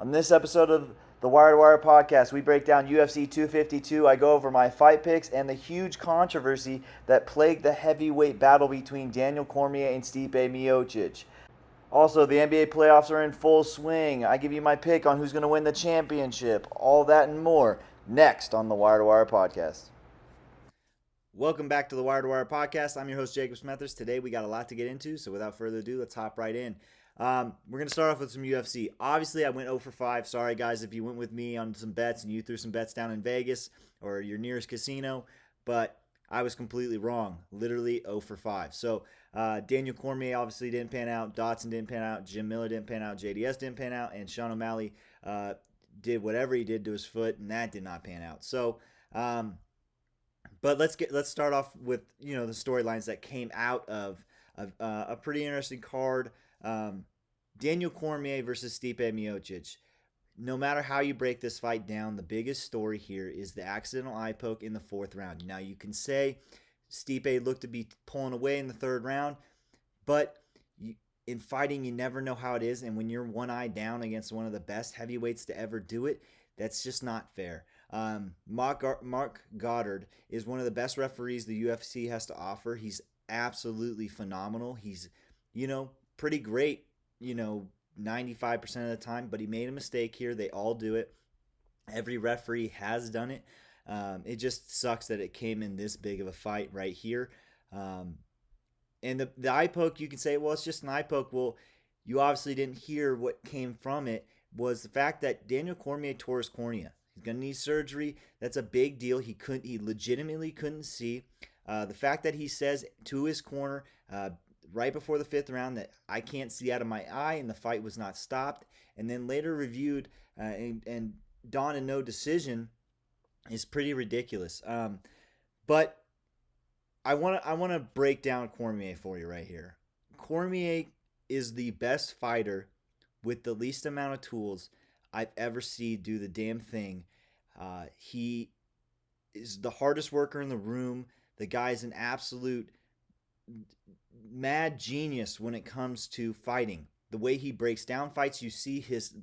On this episode of the Wire to Wire podcast, we break down UFC 252. I go over my fight picks and the huge controversy that plagued the heavyweight battle between Daniel Cormier and Stipe Miocic. Also, the NBA playoffs are in full swing. I give you my pick on who's going to win the championship. All that and more next on the Wire to Wire podcast. Welcome back to the Wire to Wire podcast. I'm your host, Jacob Smethers. Today we got a lot to get into, so without further ado, let's hop right in. We're going to start off with some UFC. Obviously, I went 0 for 5. Sorry, guys, if you went with me on some bets and you threw some bets down in Vegas or your nearest casino, but I was completely wrong. Literally 0 for 5. So, Daniel Cormier obviously didn't pan out. Dotson didn't pan out. Jim Miller didn't pan out. JDS didn't pan out. And Sean O'Malley did whatever he did to his foot, and that did not pan out. So, but let's start off with the storylines that came out of a pretty interesting card. Daniel Cormier versus Stipe Miocic. No matter how you break this fight down, the biggest story here is the accidental eye poke in the fourth round. Now you can say Stipe looked to be pulling away in the third round, but in fighting you never know how it is, and when you're one eye down against one of the best heavyweights to ever do it, that's just not fair. Marc Goddard is one of the best referees the UFC has to offer. He's absolutely phenomenal. He's, pretty great, 95% of the time, but he made a mistake here. They all do it. Every referee has done it. It just sucks that it came in this big of a fight right here. And the eye poke, you can say, well, it's just an eye poke. Well, you obviously didn't hear what came from it was the fact that Daniel Cormier tore his cornea. He's gonna need surgery. That's a big deal. He legitimately couldn't see. The fact that he says to his corner right before the fifth round that I can't see out of my eye, and the fight was not stopped, and then later reviewed and dawn in no decision is pretty ridiculous. But I want to break down Cormier for you right here. Cormier is the best fighter with the least amount of tools I've ever seen do the damn thing. He is the hardest worker in the room. The guy's an absolute mad genius when it comes to fighting. The way he breaks down fights, you see his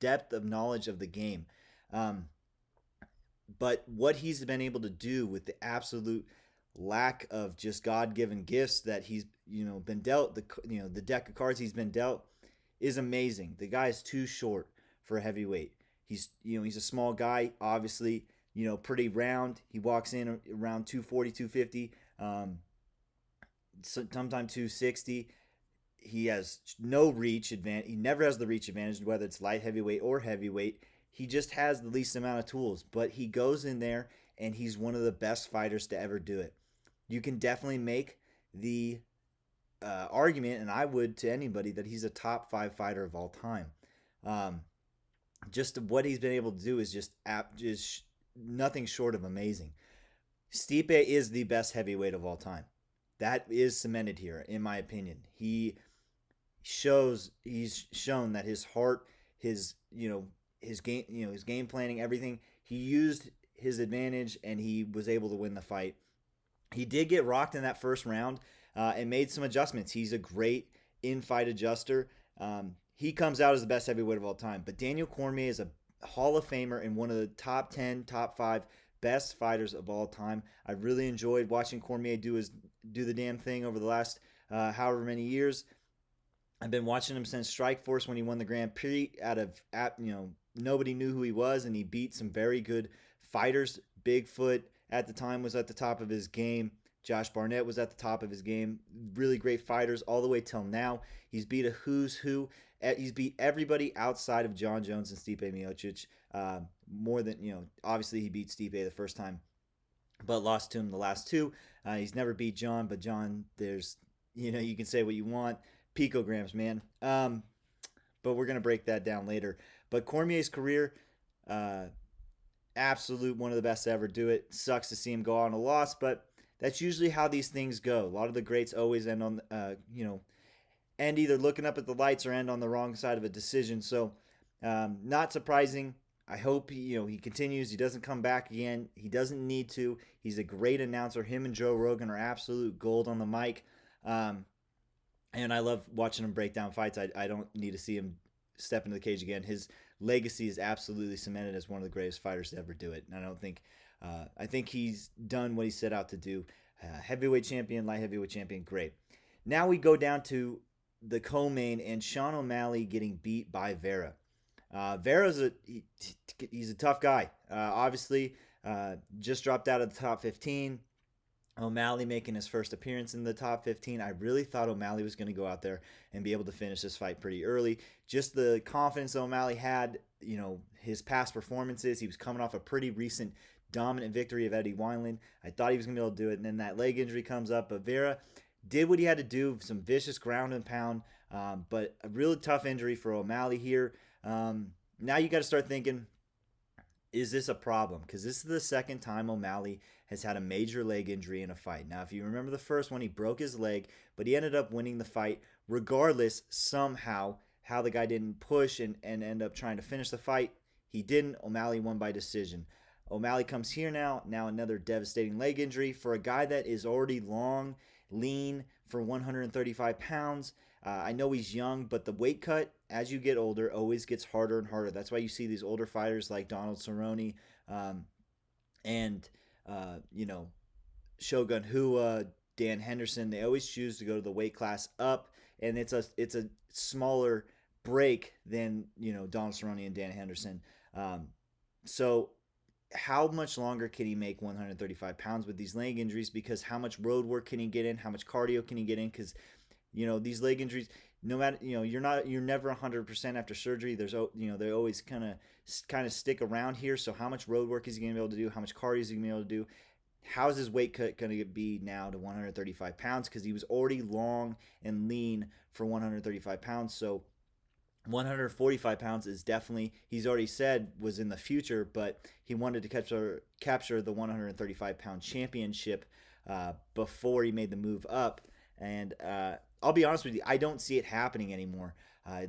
depth of knowledge of the game. But what he's been able to do with the absolute lack of just God-given gifts that he's been dealt, the deck of cards he's been dealt is amazing. The guy is too short for a heavyweight. He's a small guy, obviously, pretty round. He walks in around 240, 250, sometimes 260. He has no reach advantage. He never has the reach advantage, whether it's light heavyweight or heavyweight. He just has the least amount of tools, but he goes in there and he's one of the best fighters to ever do it. You can definitely make the argument, and I would to anybody, that he's a top 5 fighter of all time. Just what he's been able to do is just nothing short of amazing. Stipe is the best heavyweight of all time. That is cemented here, in my opinion. He's shown that his heart, his game planning, everything, he used his advantage and he was able to win the fight. He did get rocked in that first round and made some adjustments. He's a great in-fight adjuster. He comes out as the best heavyweight of all time. But Daniel Cormier is a Hall of Famer and one of the top 10, top 5 best fighters of all time. I really enjoyed watching Cormier do the damn thing over the last however many years. I've been watching him since Strikeforce when he won the Grand Prix nobody knew who he was, and he beat some very good fighters. Bigfoot at the time was at the top of his game. Josh Barnett was at the top of his game. Really great fighters all the way till now. He's beat a who's who. He's beat everybody outside of Jon Jones and Stipe Miocic. More than, obviously he beat Stipe the first time, but lost to him the last two. He's never beat Jon, but Jon, there's, you can say what you want. Picograms, man. But we're going to break that down later. But Cormier's career, absolute one of the best to ever do it. Sucks to see him go on a loss, but that's usually how these things go. A lot of the greats always end on, end either looking up at the lights or end on the wrong side of a decision. So, not surprising. I hope he continues. He doesn't come back again. He doesn't need to. He's a great announcer. Him and Joe Rogan are absolute gold on the mic. And I love watching him break down fights. I don't need to see him step into the cage again. His legacy is absolutely cemented as one of the greatest fighters to ever do it. And I think he's done what he set out to do. Heavyweight champion, light heavyweight champion, great. Now we go down to the co-main and Sean O'Malley getting beat by Vera. He's a tough guy. Obviously, just dropped out of the top 15. O'Malley making his first appearance in the top 15. I really thought O'Malley was going to go out there and be able to finish this fight pretty early. Just the confidence O'Malley had, his past performances. He was coming off a pretty recent dominant victory of Eddie Wineland. I thought he was going to be able to do it, and then that leg injury comes up. But Vera did what he had to do, some vicious ground and pound, but a really tough injury for O'Malley here. Now you got to start thinking, is this a problem? Because this is the second time O'Malley has had a major leg injury in a fight. Now, if you remember the first one, he broke his leg, but he ended up winning the fight regardless somehow how the guy didn't push and end up trying to finish the fight. He didn't. O'Malley won by decision. O'Malley comes here now another devastating leg injury for a guy that is already long, lean for 135 pounds. I know he's young, but the weight cut as you get older always gets harder and harder. That's why you see these older fighters like Donald Cerrone and Shogun Rua, Dan Henderson. They always choose to go to the weight class up, and it's a smaller break than Donald Cerrone and Dan Henderson. So how much longer can he make 135 pounds with these leg injuries? Because how much road work can he get in? How much cardio can he get in? Because these leg injuries, no matter you're never 100% after surgery. There's they always kind of stick around here. So how much road work is he going to be able to do? How much cardio is he going to be able to do? How's his weight cut going to be now to 135 pounds? Because he was already long and lean for 135 pounds. So 145 pounds is definitely, he's already said, was in the future, but he wanted to capture the 135 pound championship before he made the move up. And I'll be honest with you, I don't see it happening anymore.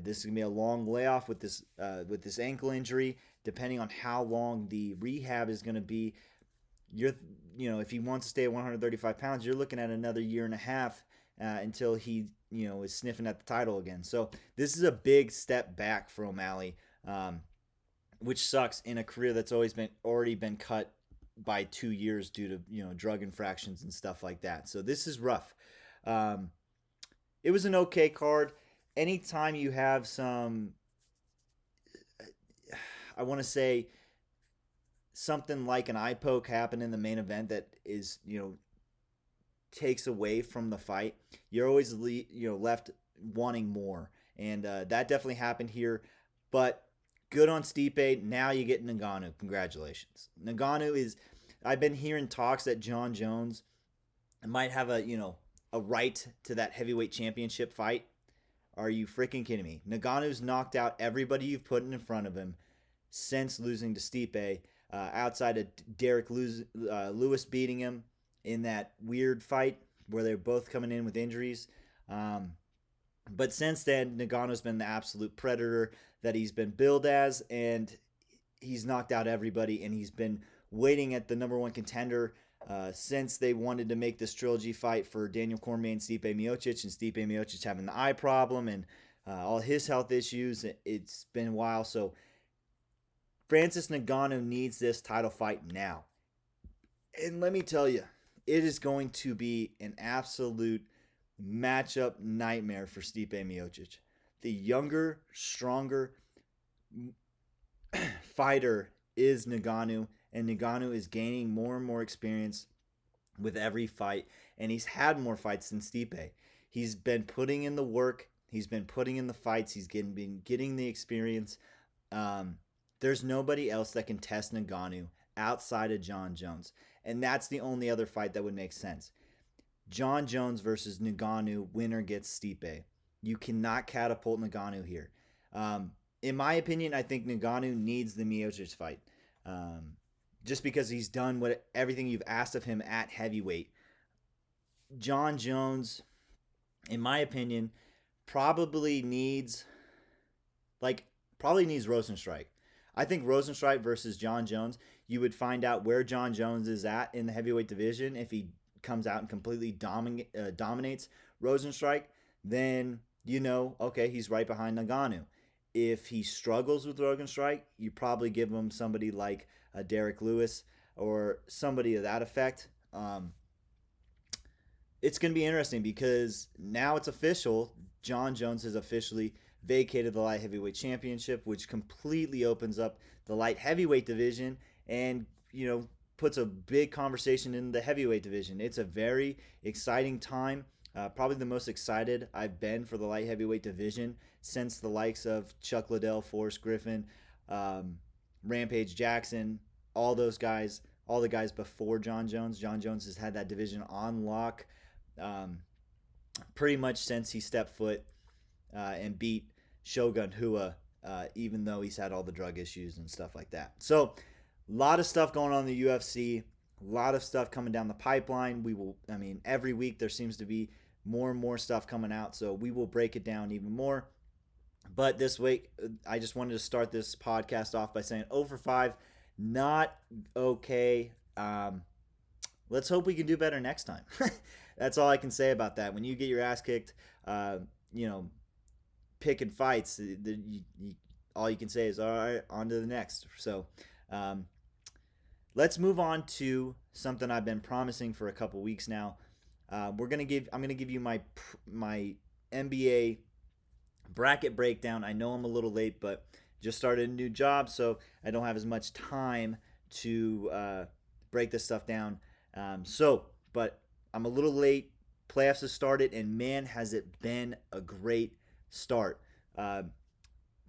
This is gonna be a long layoff with this ankle injury. Depending on how long the rehab is gonna be, if he wants to stay at 135 pounds, you're looking at another year and a half until he is sniffing at the title again. So this is a big step back for O'Malley, which sucks in a career that's already been cut by 2 years due to drug infractions and stuff like that. So this is rough. It was an okay card. Anytime you have some, I want to say, something like an eye poke happen in the main event that is takes away from the fight, you're always left wanting more, and that definitely happened here. But good on Stipe. Now you get Ngannou. Congratulations. Ngannou is. I've been hearing talks that Jon Jones might have a right to that heavyweight championship fight. Are you freaking kidding me? Ngannou's knocked out everybody you've put in front of him since losing to Stipe. Outside of Derek Lewis beating him in that weird fight where they're both coming in with injuries. But since then, Ngannou's been the absolute predator that he's been billed as, and he's knocked out everybody, and he's been waiting at the number one contender since they wanted to make this trilogy fight for Daniel Cormier and Stipe Miocic, and Stipe Miocic having the eye problem and all his health issues. It's been a while, so Francis Ngannou needs this title fight now. And let me tell you, it is going to be an absolute matchup nightmare for Stipe Miocic. The younger, stronger fighter is Ngannou, and Ngannou is gaining more and more experience with every fight, and he's had more fights than Stipe. He's been putting in the work. He's been putting in the fights. He's been getting the experience. There's nobody else that can test Ngannou outside of Jon Jones. And that's the only other fight that would make sense. Jon Jones versus Ngannou, winner gets Stipe. You cannot catapult Ngannou here. In my opinion, I think Ngannou needs the Miocic fight. Just because he's done everything you've asked of him at heavyweight. Jon Jones, in my opinion, probably needs Rosenstrike. I think Rosenstrike versus Jon Jones, you would find out where Jon Jones is at in the heavyweight division. If he comes out and completely dominates Rosenstrike, then okay, he's right behind Ngannou. if he struggles with Rogan Strike, you probably give him somebody like Derek Lewis or somebody of that effect. It's going to be interesting because now it's official. Jon Jones has officially vacated the light heavyweight championship, which completely opens up the light heavyweight division and, puts a big conversation in the heavyweight division. It's a very exciting time. Probably the most excited I've been for the light heavyweight division since the likes of Chuck Liddell, Forrest Griffin, Rampage Jackson, all those guys, all the guys before Jon Jones. Jon Jones has had that division on lock um, pretty much since he stepped foot and beat Shogun Hua, even though he's had all the drug issues and stuff like that. So, a lot of stuff going on in the UFC, a lot of stuff coming down the pipeline. Every week there seems to be more and more stuff coming out, so we will break it down even more. But this week, I just wanted to start this podcast off by saying 0 for 5, not okay. Let's hope we can do better next time. That's all I can say about that. When you get your ass kicked, picking fights, all you can say is, all right, on to the next. So let's move on to something I've been promising for a couple weeks now. I'm gonna give you my NBA bracket breakdown. I know I'm a little late, but just started a new job, so I don't have as much time to break this stuff down. But I'm a little late. Playoffs have started, and man, has it been a great start.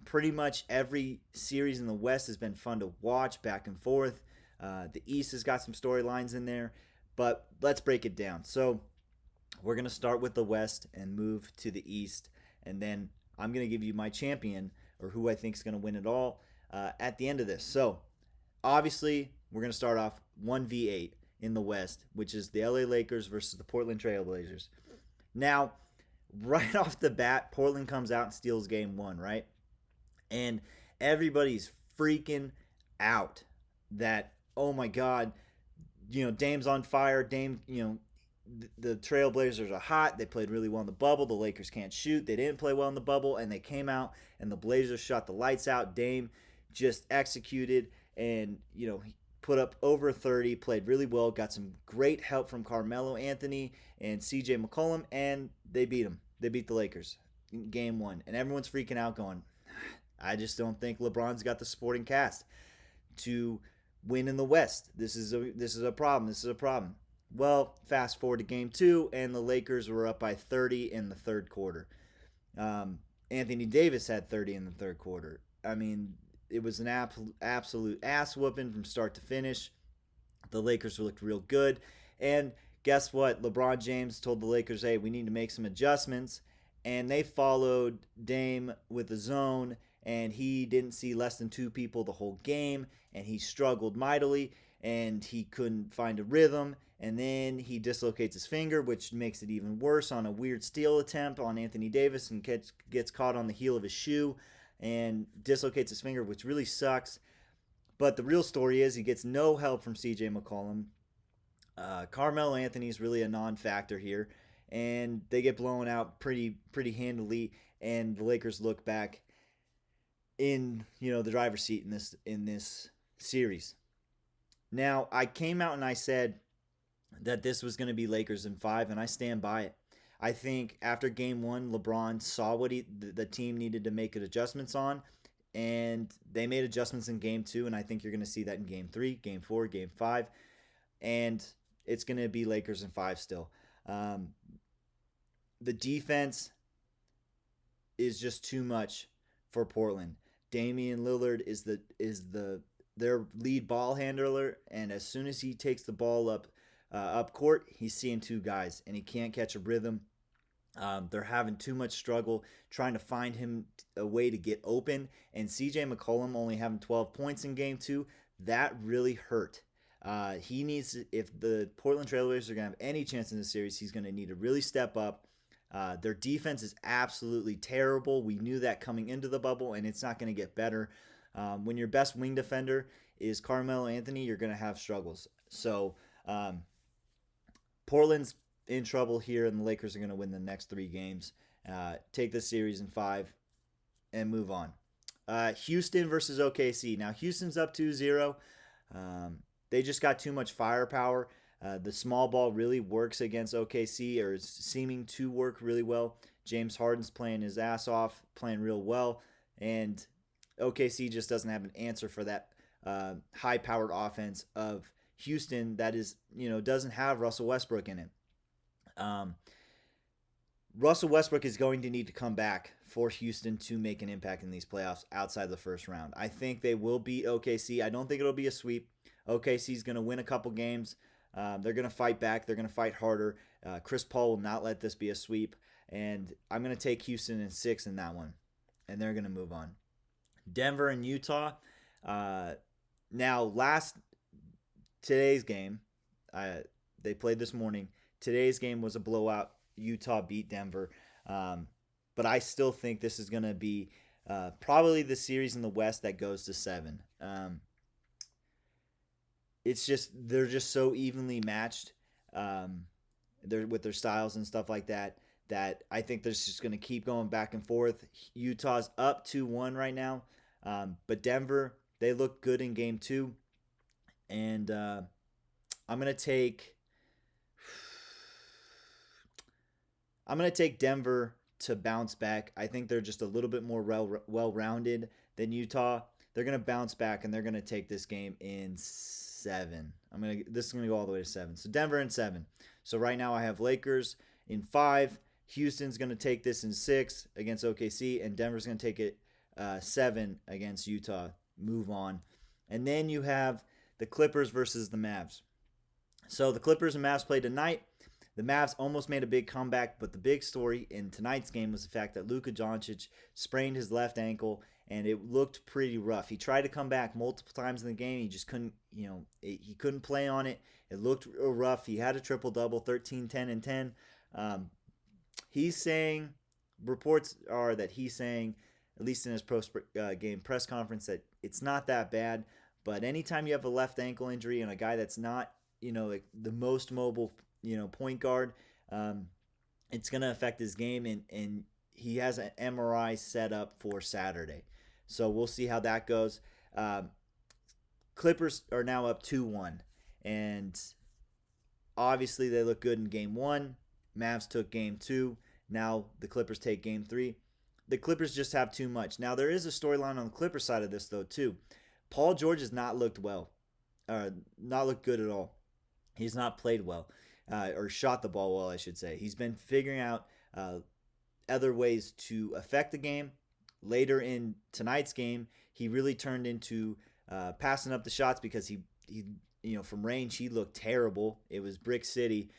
Pretty much every series in the West has been fun to watch, back and forth. The East has got some storylines in there, but let's break it down. So we're going to start with the West and move to the East, and then I'm going to give you my champion, or who I think is going to win it all, at the end of this. So obviously, we're going to start off 1v8 in the West, which is the LA Lakers versus the Portland Trailblazers. Now, right off the bat, Portland comes out and steals game 1, right? And everybody's freaking out that, oh my God, Dame's on fire. Dame, the Trailblazers are hot. They played really well in the bubble. The Lakers can't shoot. They didn't play well in the bubble, and they came out and the Blazers shot the lights out. Dame just executed and, put up over 30, played really well, got some great help from Carmelo Anthony and CJ McCollum, and they beat them. They beat the Lakers in game 1. And everyone's freaking out going, I just don't think LeBron's got the supporting cast to win in the West. This is a problem. This is a problem. Well, fast forward to game 2, and the Lakers were up by 30 in the third quarter. Anthony Davis had 30 in the third quarter. I mean, it was an absolute ass whooping from start to finish. The Lakers looked real good. And guess what? LeBron James told the Lakers, hey, we need to make some adjustments. And they followed Dame with the zone, and he didn't see less than 2 people the whole game, and he struggled mightily, and he couldn't find a rhythm. And then he dislocates his finger, which makes it even worse on a weird steal attempt on Anthony Davis, and gets caught on the heel of his shoe and dislocates his finger, which really sucks. But the real story is he gets no help from CJ McCollum. Carmelo Anthony is really a non-factor here, and they get blown out pretty handily, and the Lakers look back in the driver's seat in this series. Now, I came out and I said that this was going to be Lakers in 5, and I stand by it. I think after game 1, LeBron saw what the team needed to make adjustments on, and they made adjustments in game 2, and I think you're going to see that in game 3, game 4, game 5, and it's going to be Lakers in 5 still. The defense is just too much for Portland. Damian Lillard is their lead ball handler, and as soon as he takes the ball up court, he's seeing 2 guys, and he can't catch a rhythm. They're having too much struggle trying to find him a way to get open, and CJ McCollum only having 12 points in game 2, that really hurt. He needs, if the Portland Trailblazers are going to have any chance in this series, he's going to need to really step up. Their defense is absolutely terrible. We knew that coming into the bubble, and it's not going to get better. When your best wing defender is Carmelo Anthony, you're going to have struggles. So Portland's in trouble here, and the Lakers are going to win the next 3 games, take the series in 5, and move on. Houston versus OKC. Now, Houston's up 2-0. They just got too much firepower. The small ball really works against OKC, or is seeming to work really well. James Harden's playing his ass off, playing real well, and OKC just doesn't have an answer for that high-powered offense of Houston that is, doesn't have Russell Westbrook in it. Russell Westbrook is going to need to come back for Houston to make an impact in these playoffs outside the first round. I think they will beat OKC. I don't think it'll be a sweep. OKC is going to win a couple games. They're going to fight back. They're going to fight harder. Chris Paul will not let this be a sweep. And I'm going to take Houston in 6 in that one. And they're going to move on. Denver and Utah. Now, today's game, they played this morning. Today's game was a blowout. Utah beat Denver. But I still think this is going to be probably the series in the West that goes to 7. It's just they're just so evenly matched they're with their styles and stuff like that I think they're just going to keep going back and forth. Utah's up 2-1 right now, but Denver, they look good in game 2, and I'm going to take Denver to bounce back. I think they're just a little bit more well-rounded than Utah. They're going to bounce back, and they're going to take this game in 7. This is going to go all the way to 7. So Denver in 7. So right now I have Lakers in 5. Houston's going to take this in 6 against OKC, and Denver's going to take it 7 against Utah. Move on. And then you have the Clippers versus the Mavs. So the Clippers and Mavs played tonight. The Mavs almost made a big comeback, but the big story in tonight's game was the fact that Luka Doncic sprained his left ankle, and it looked pretty rough. He tried to come back multiple times in the game. He just couldn't, he couldn't play on it. It looked real rough. He had a triple-double, 13, 10, and 10. He's saying, reports are that he's saying, at least in his post-game press conference, that it's not that bad. But anytime you have a left ankle injury and a guy that's not, like the most mobile, point guard, it's going to affect his game, and he has an MRI set up for Saturday. So we'll see how that goes. Clippers are now up 2-1, and obviously they look good in game 1. Mavs took game 2. Now the Clippers take game 3. The Clippers just have too much. Now there is a storyline on the Clippers side of this though too. Paul George has not looked not looked good at all. He's not played well. Or shot the ball well, I should say. He's been figuring out other ways to affect the game. Later in tonight's game, he really turned into passing up the shots because he from range he looked terrible. It was Brick City,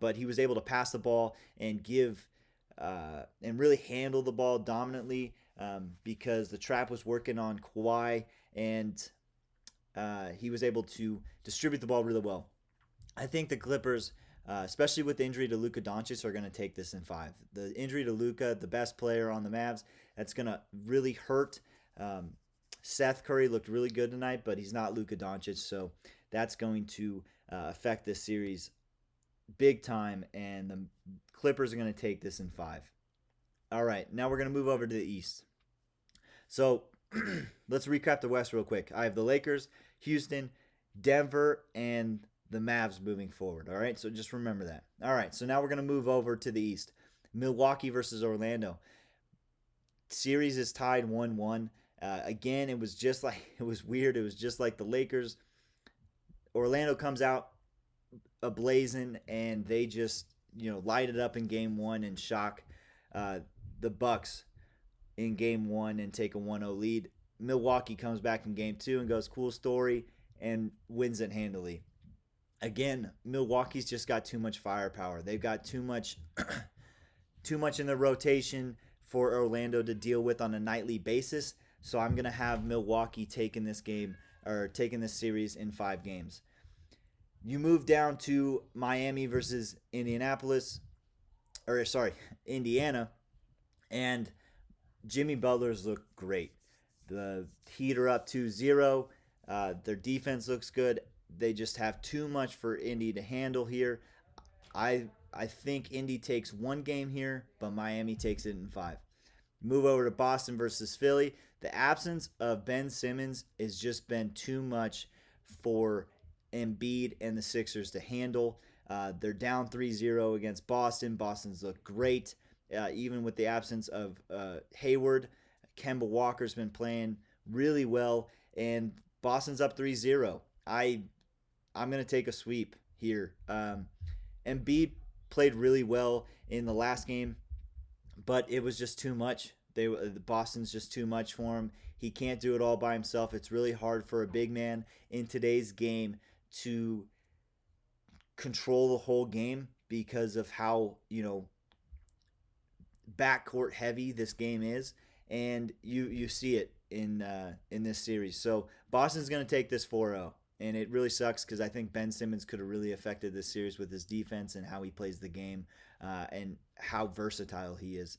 but he was able to pass the ball and give and really handle the ball dominantly because the trap was working on Kawhi, and he was able to distribute the ball really well. I think the Clippers, especially with the injury to Luka Doncic, are going to take this in 5. The injury to Luka, the best player on the Mavs, that's going to really hurt. Seth Curry looked really good tonight, but he's not Luka Doncic, so that's going to affect this series big time, and the Clippers are going to take this in 5. All right, now we're going to move over to the East. So let's recap the West real quick. I have the Lakers, Houston, Denver, and the Mavs moving forward. All right, so just remember that. All right, so now we're going to move over to the East. Milwaukee versus Orlando. Series is tied 1-1. Again, it was weird. It was just like the Lakers. Orlando comes out ablazing, and they just light it up in game 1 and shock the Bucks in game 1 and take a 1-0 lead. Milwaukee comes back in game 2 and goes, cool story, and wins it handily. Again, Milwaukee's just got too much firepower. They've got too much in the rotation for Orlando to deal with on a nightly basis. So I'm going to have Milwaukee taking this series in 5 games. You move down to Miami versus Indiana, and Jimmy Butler's look great. The Heat are up 2-0. Their defense looks good. They just have too much for Indy to handle here. I think Indy takes 1 game here, but Miami takes it in 5. Move over to Boston versus Philly. The absence of Ben Simmons has just been too much for Embiid and the Sixers to handle. They're down 3-0 against Boston. Boston's looked great, even with the absence of Hayward. Kemba Walker's been playing really well, and Boston's up 3-0. I'm going to take a sweep here. Embiid played really well in the last game, but it was just too much. Boston's just too much for him. He can't do it all by himself. It's really hard for a big man in today's game to control the whole game because of how, backcourt heavy this game is, and you see it in this series. So Boston's going to take this 4-0. And it really sucks because I think Ben Simmons could have really affected this series with his defense and how he plays the game and how versatile he is.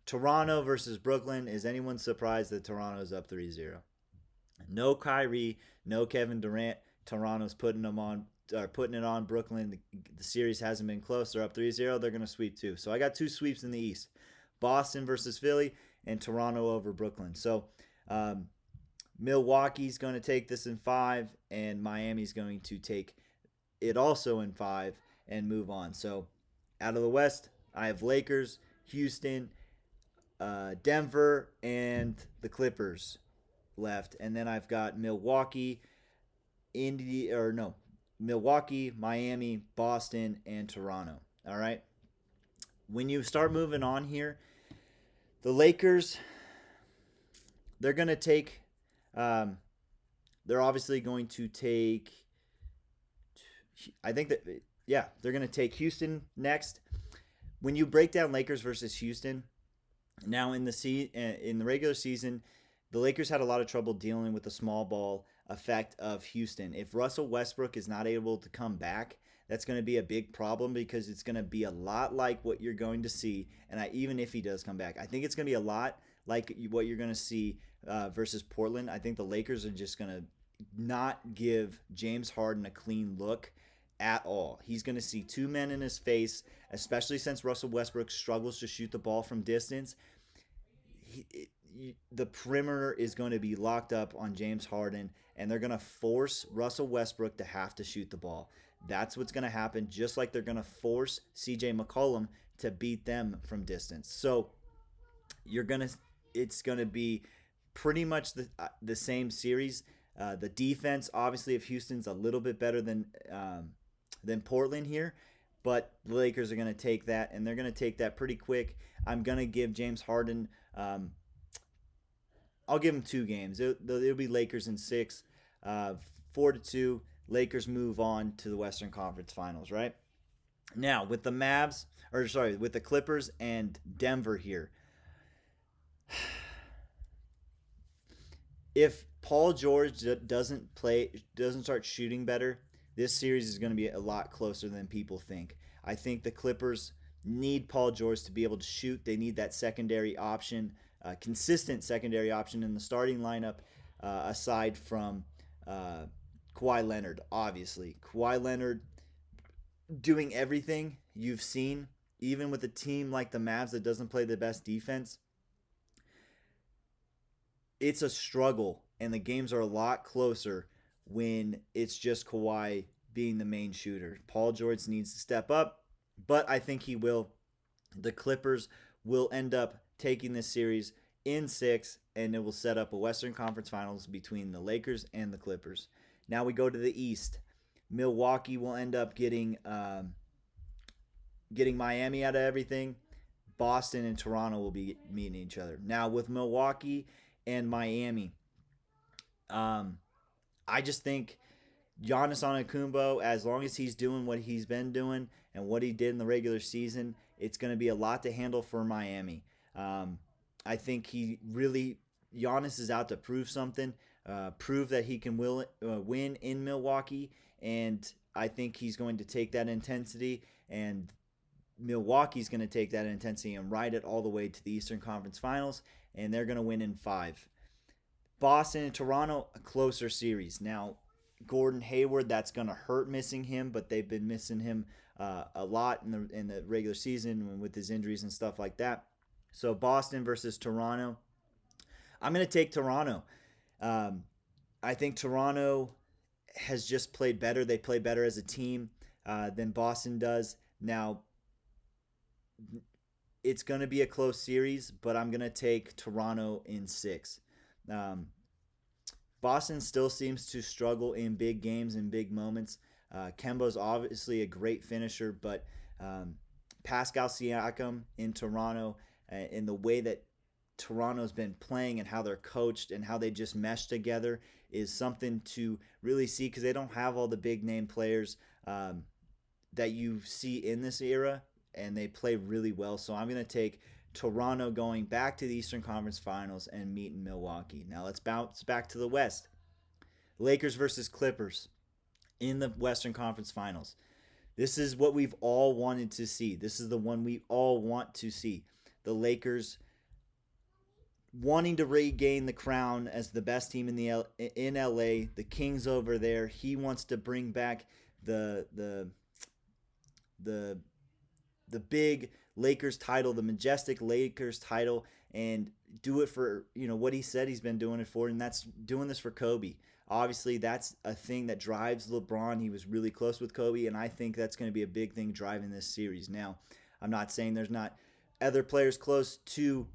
Toronto versus Brooklyn. Is anyone surprised that Toronto's up 3-0? No Kyrie, no Kevin Durant. Toronto's putting it on Brooklyn. The series hasn't been close. They're up 3-0. They're going to sweep too. So I got two sweeps in the East. Boston versus Philly and Toronto over Brooklyn. So Milwaukee's going to take this in 5, and Miami's going to take it also in 5 and move on. So out of the West, I have Lakers, Houston, Denver, and the Clippers left. And then I've got Milwaukee, Miami, Boston, and Toronto. All right. When you start moving on here, the Lakers, they're going to take... they're obviously going to take. I think that they're going to take Houston next. When you break down Lakers versus Houston, now in the regular season, the Lakers had a lot of trouble dealing with the small ball effect of Houston. If Russell Westbrook is not able to come back, that's going to be a big problem because it's going to be a lot like what you're going to see. And even if he does come back, I think it's going to be a lot like what you're going to see versus Portland. I think the Lakers are just going to not give James Harden a clean look at all. He's going to see two men in his face, especially since Russell Westbrook struggles to shoot the ball from distance. The perimeter is going to be locked up on James Harden, and they're going to force Russell Westbrook to have to shoot the ball. That's what's going to happen, just like they're going to force CJ McCollum to beat them from distance. So it's going to be pretty much the same series. The defense, obviously, of Houston's a little bit better than Portland here, but the Lakers are going to take that, and they're going to take that pretty quick. I'm going to give James Harden. I'll give him 2 games. It'll be Lakers in 6, 4-2. Lakers move on to the Western Conference Finals. Right now with the Clippers and Denver here. If Paul George doesn't start shooting better, this series is going to be a lot closer than people think. I think the Clippers need Paul George to be able to shoot. They need that secondary option, consistent secondary option in the starting lineup, aside from Kawhi Leonard, obviously. Kawhi Leonard doing everything you've seen, even with a team like the Mavs that doesn't play the best defense. It's a struggle, and the games are a lot closer when it's just Kawhi being the main shooter. Paul George needs to step up, but I think he will. The Clippers will end up taking this series in 6, and it will set up a Western Conference Finals between the Lakers and the Clippers. Now we go to the East. Milwaukee will end up getting Miami out of everything. Boston and Toronto will be meeting each other. Now with Milwaukee and Miami, I just think Giannis Antetokounmpo, as long as he's doing what he's been doing and what he did in the regular season, it's going to be a lot to handle for Miami. I think Giannis is out to prove something, prove that he can win in Milwaukee, and I think he's going to take that intensity, and Milwaukee's going to take that intensity and ride it all the way to the Eastern Conference Finals, and they're going to win in 5. Boston and Toronto, a closer series. Now, Gordon Hayward, that's going to hurt missing him, but they've been missing him a lot in the regular season with his injuries and stuff like that. So Boston versus Toronto. I'm going to take Toronto. Um, I think Toronto has just played better. They play better as a team than Boston does. Now, it's going to be a close series, but I'm going to take Toronto in 6. Um, Boston still seems to struggle in big games and big moments. Kemba's obviously a great finisher, but um, Pascal Siakam in Toronto in the way that Toronto's been playing and how they're coached and how they just mesh together is something to really see because they don't have all the big name players that you see in this era, and they play really well. So I'm going to take Toronto going back to the Eastern Conference Finals and meeting Milwaukee. Now let's bounce back to the West. Lakers versus Clippers in the Western Conference Finals. This is what we've all wanted to see. This is the one we all want to see. The Lakers wanting to regain the crown as the best team in LA. The Kings over there. He wants to bring back the big Lakers title, the majestic Lakers title, and do it for what he said he's been doing it for, and that's doing this for Kobe. Obviously, that's a thing that drives LeBron. He was really close with Kobe, and I think that's going to be a big thing driving this series. Now, I'm not saying there's not other players close to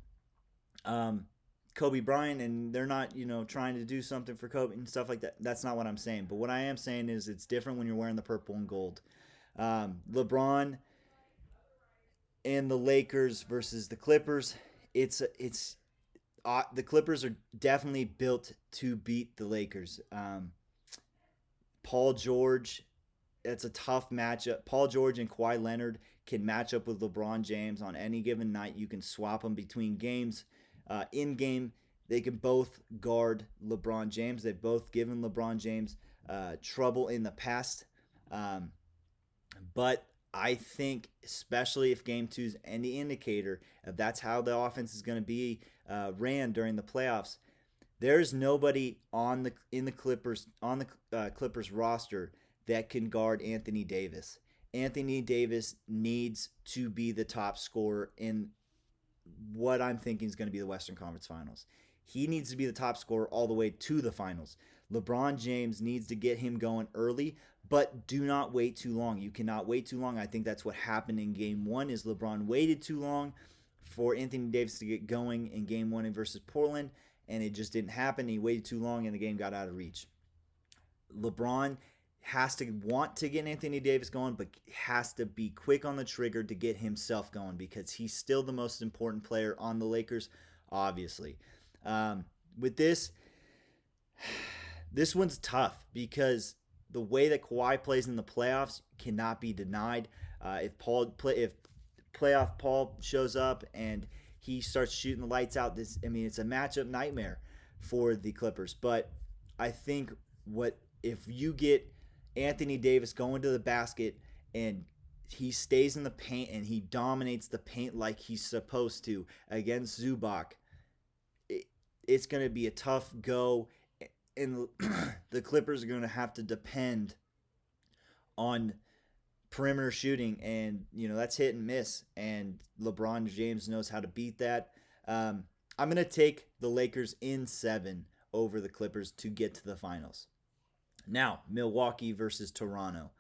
Kobe Bryant, and they're not trying to do something for Kobe and stuff like that. That's not what I'm saying. But what I am saying is it's different when you're wearing the purple and gold. LeBron and the Lakers versus the Clippers. It's the Clippers are definitely built to beat the Lakers. Paul George, it's a tough matchup. Paul George and Kawhi Leonard can match up with LeBron James on any given night. You can swap them between games. In game, they can both guard LeBron James. They've both given LeBron James trouble in the past. But I think, especially if Game 2 is any indicator, if that's how the offense is going to be ran during the playoffs, there's nobody on the Clippers roster that can guard Anthony Davis. Anthony Davis needs to be the top scorer in what I'm thinking is going to be the Western Conference Finals. He needs to be the top scorer all the way to the finals. LeBron James needs to get him going early, but do not wait too long. You cannot wait too long. I think that's what happened in Game 1 is LeBron waited too long for Anthony Davis to get going in Game 1 versus Portland, and it just didn't happen. He waited too long, and the game got out of reach. LeBron has to want to get Anthony Davis going, but has to be quick on the trigger to get himself going because he's still the most important player on the Lakers, obviously. With this one's tough because the way that Kawhi plays in the playoffs cannot be denied. If playoff Paul shows up and he starts shooting the lights out, it's a matchup nightmare for the Clippers. But I think if you get Anthony Davis going to the basket and he stays in the paint and he dominates the paint like he's supposed to against Zubac, it's going to be a tough go, and the Clippers are going to have to depend on perimeter shooting, and that's hit and miss, and LeBron James knows how to beat that. I'm going to take the Lakers in 7 over the Clippers to get to the finals. Now, Milwaukee versus Toronto.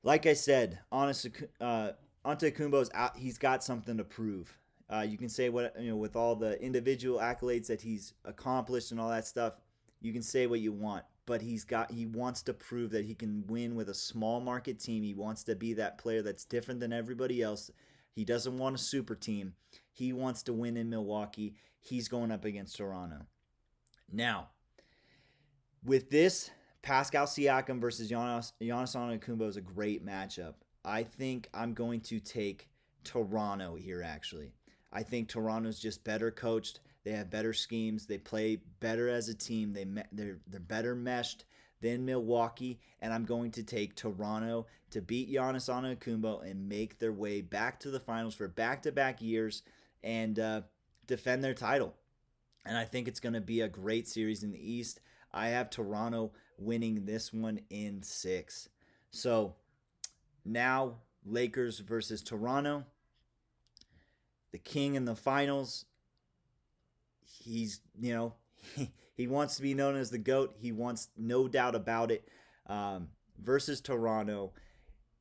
Like I said, Antetokounmpo's out. He's got something to prove. You can say with all the individual accolades that he's accomplished and all that stuff, you can say what you want. But he wants to prove that he can win with a small market team. He wants to be that player that's different than everybody else. He doesn't want a super team. He wants to win in Milwaukee. He's going up against Toronto. Now, with this, Pascal Siakam versus Giannis Antetokounmpo is a great matchup. I think I'm going to take Toronto here, actually. I think Toronto's just better coached. They have better schemes. They play better as a team. They're better meshed than Milwaukee, and I'm going to take Toronto to beat Giannis Antetokounmpo and make their way back to the finals for back-to-back years and defend their title. And I think it's going to be a great series in the East. I have Toronto winning this one in 6. So now Lakers versus Toronto. The King in the finals. he's, he wants to be known as the GOAT. He wants no doubt about it. Versus Toronto.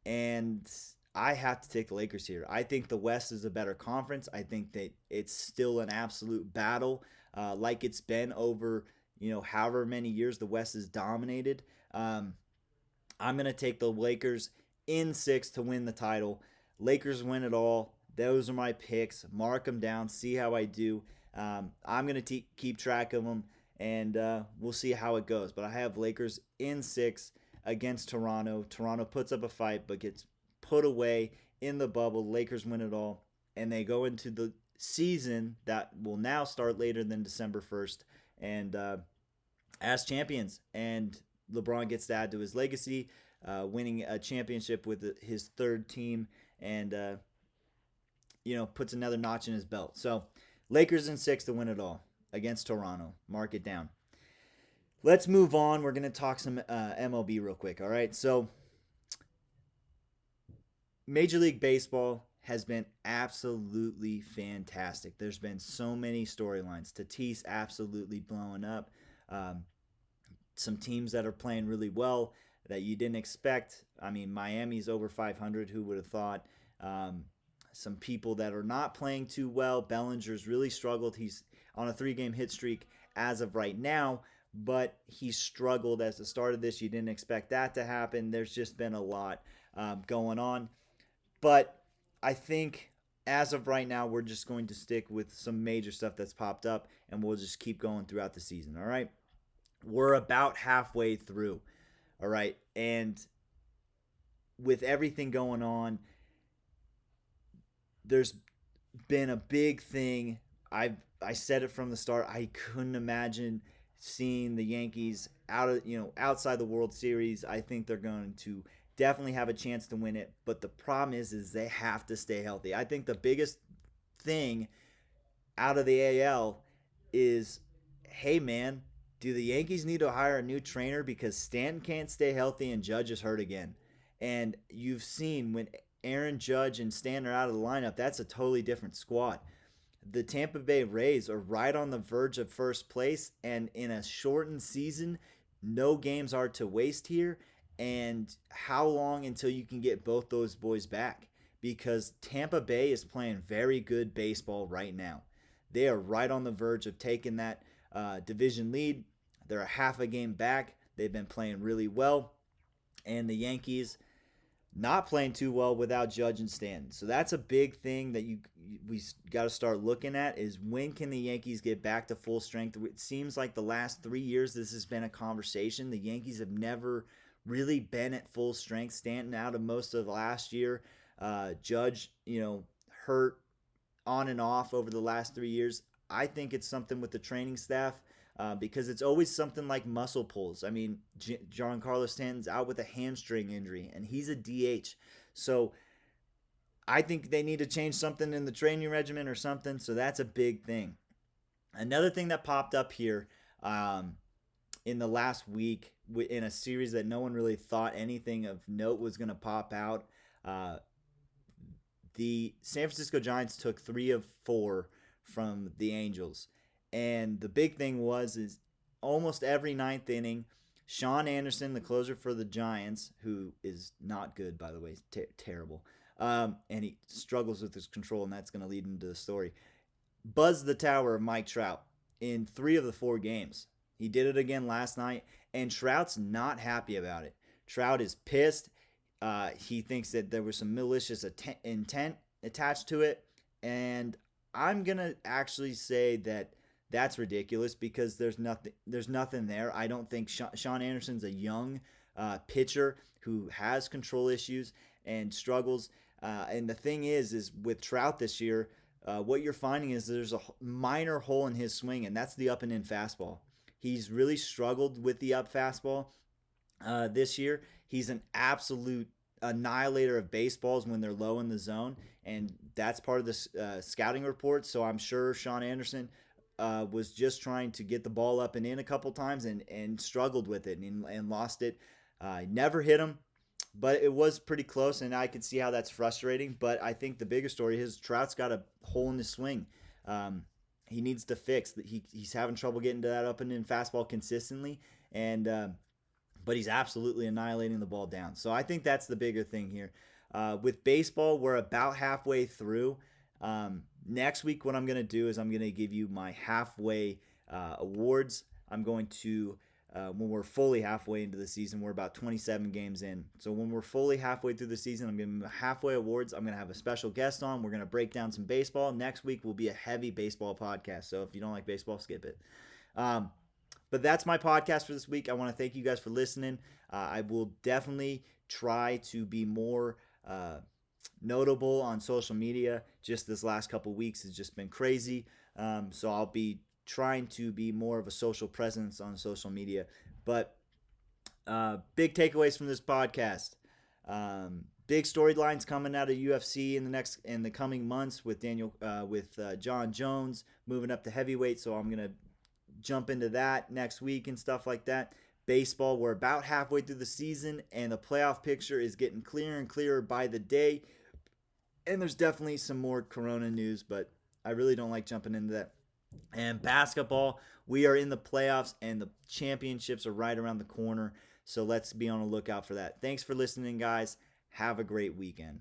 And I have to take the Lakers here. I think the West is a better conference. I think that it's still an absolute battle, like it's been over, however many years the West is dominated. I'm going to take the Lakers in 6 to win the title. Lakers win it all. Those are my picks. Mark them down. See how I do. I'm going to keep track of them, and we'll see how it goes. But I have Lakers in 6 against Toronto. Toronto puts up a fight but gets put away in the bubble. Lakers win it all, and they go into the season that will now start later than December 1st and as champions. And LeBron gets to add to his legacy, winning a championship with his third team, and puts another notch in his belt. So Lakers in 6 to win it all against Toronto. Mark it down. Let's move on. We're going to talk some MLB real quick, all right? So Major League Baseball has been absolutely fantastic. There's been so many storylines. Tatis absolutely blowing up. Some teams that are playing really well that you didn't expect. I mean, Miami's over 500. Who would have thought? Some people that are not playing too well. Bellinger's really struggled. He's on a 3-game hit streak as of right now, but he struggled as the start of this. You didn't expect that to happen. There's just been a lot going on. But I think as of right now, we're just going to stick with some major stuff that's popped up, and we'll just keep going throughout the season, all right? We're about halfway through, all right? And with everything going on, there's been a big thing. I said it from the start. I couldn't imagine seeing the Yankees outside the World Series. I think they're going to definitely have a chance to win it, but the problem is they have to stay healthy. I think the biggest thing out of the AL is, hey man, do the Yankees need to hire a new trainer because Stanton can't stay healthy and Judge is hurt again? And you've seen when Aaron Judge and Stanton are out of the lineup, that's a totally different squad. The Tampa Bay Rays are right on the verge of first place, and in a shortened season, no games are to waste here. And how long until you can get both those boys back? Because Tampa Bay is playing very good baseball right now. They are right on the verge of taking that division lead. They're a half a game back. They've been playing really well. And the Yankees not playing too well without Judge and Stanton. So that's a big thing that we got to start looking at is when can the Yankees get back to full strength? It seems like the last 3 years this has been a conversation. The Yankees have never really been at full strength. Stanton out of most of last year. Judge, hurt on and off over the last 3 years. I think it's something with the training staff because it's always something like muscle pulls. I mean, Giancarlo Stanton's out with a hamstring injury, and he's a DH. So I think they need to change something in the training regimen or something. So that's a big thing. Another thing that popped up here in the last week in a series that no one really thought anything of note was going to pop out. The San Francisco Giants took 3 of 4 from the Angels. And the big thing is almost every ninth inning, Sean Anderson, the closer for the Giants, who is not good, by the way, terrible, and he struggles with his control, and that's going to lead into the story, buzzed the tower of Mike Trout in 3 of the 4 games. He did it again last night, and Trout's not happy about it. Trout is pissed. He thinks that there was some malicious intent attached to it, and I'm going to actually say that that's ridiculous because there's nothing there. I don't think Sean Anderson's a young pitcher who has control issues and struggles. And the thing is with Trout this year, what you're finding is there's a minor hole in his swing, and that's the up and in fastball. He's really struggled with the up fastball this year. He's an absolute annihilator of baseballs when they're low in the zone, and that's part of the scouting report. So I'm sure Sean Anderson was just trying to get the ball up and in a couple times and struggled with it and lost it. Never hit him, but it was pretty close, and I could see how that's frustrating. But I think the bigger story is Trout's got a hole in his swing. he needs to fix. He's having trouble getting to that up and in fastball consistently, and but he's absolutely annihilating the ball down. So I think that's the bigger thing here. With baseball, we're about halfway through. Next week, what I'm going to do is I'm going to give you my halfway awards. I'm going to, when we're fully halfway into the season, we're about 27 games in. So when we're fully halfway through the season, I'm giving halfway awards. I'm going to have a special guest on. We're going to break down some baseball. Next week will be a heavy baseball podcast. So if you don't like baseball, skip it. But that's my podcast for this week. I want to thank you guys for listening. I will definitely try to be more notable on social media. Just this last couple weeks has just been crazy. So I'll be trying to be more of a social presence on social media. But big takeaways from this podcast. Big storylines coming out of UFC in the coming months with John Jones moving up to heavyweight. So I'm gonna jump into that next week and stuff like that. Baseball, we're about halfway through the season, and the playoff picture is getting clearer and clearer by the day. And there's definitely some more Corona news, but I really don't like jumping into that. And basketball, we are in the playoffs, and the championships are right around the corner. So let's be on the lookout for that. Thanks for listening, guys. Have a great weekend.